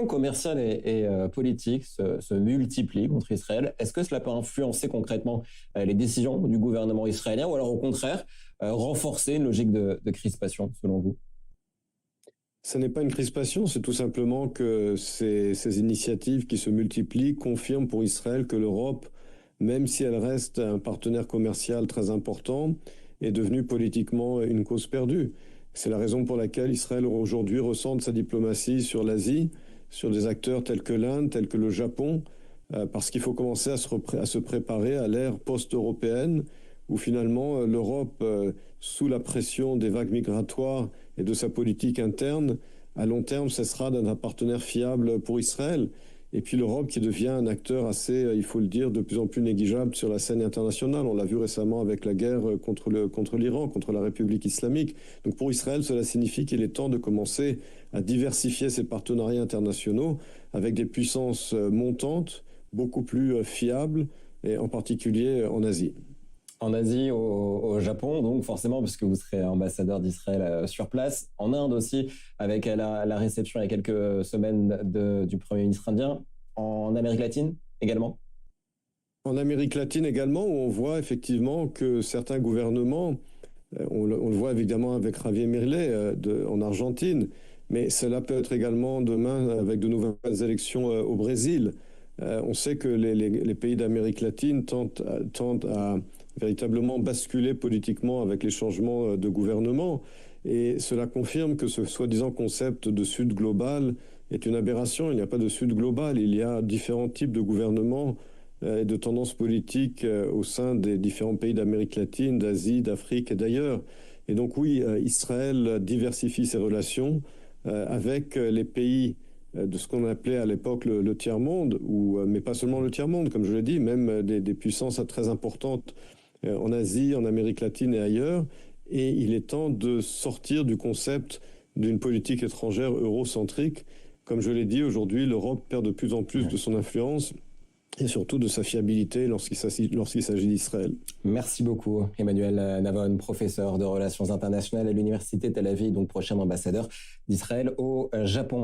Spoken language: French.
Commerciales et politiques se multiplient contre Israël. Est-ce que cela peut influencer concrètement les décisions du gouvernement israélien ou alors au contraire renforcer une logique de crispation selon vous? Ce n'est pas une crispation, c'est tout simplement que ces initiatives qui se multiplient confirment pour Israël que l'Europe, même si elle reste un partenaire commercial très important, est devenue politiquement une cause perdue. C'est la raison pour laquelle Israël aujourd'hui recentre sa diplomatie sur l'Asie, sur des acteurs tels que l'Inde, tels que le Japon, parce qu'il faut commencer à se préparer à l'ère post-européenne, où finalement l'Europe, sous la pression des vagues migratoires et de sa politique interne, à long terme, cessera d'être un partenaire fiable pour Israël. Et puis l'Europe qui devient un acteur assez, il faut le dire, de plus en plus négligeable sur la scène internationale. On l'a vu récemment avec la guerre contre l'Iran, contre la République islamique. Donc pour Israël, cela signifie qu'il est temps de commencer à diversifier ses partenariats internationaux avec des puissances montantes, beaucoup plus fiables, et en particulier en Asie. En Asie, au Japon, donc forcément, puisque vous serez ambassadeur d'Israël sur place. En Inde aussi, avec la réception il y a quelques semaines du Premier ministre indien. En Amérique latine également. En Amérique latine également, où on voit effectivement que certains gouvernements, on le voit évidemment avec Javier Milei en Argentine, mais cela peut être également demain avec de nouvelles élections au Brésil. On sait que les pays d'Amérique latine tentent à véritablement basculer politiquement avec les changements de gouvernement. Et cela confirme que ce soi-disant concept de Sud global est une aberration. Il n'y a pas de Sud global. Il y a différents types de gouvernements et de tendances politiques au sein des différents pays d'Amérique latine, d'Asie, d'Afrique et d'ailleurs. Et donc oui, Israël diversifie ses relations avec les pays de ce qu'on appelait à l'époque le tiers-monde, mais pas seulement le tiers-monde, comme je l'ai dit, même des puissances très importantes en Asie, en Amérique latine et ailleurs. Et il est temps de sortir du concept d'une politique étrangère eurocentrique. Comme je l'ai dit, aujourd'hui, l'Europe perd de plus en plus de son influence et surtout de sa fiabilité lorsqu'il s'agit d'Israël. Merci beaucoup, Emmanuel Navon, professeur de relations internationales à l'Université Tel Aviv, donc prochain ambassadeur d'Israël au Japon.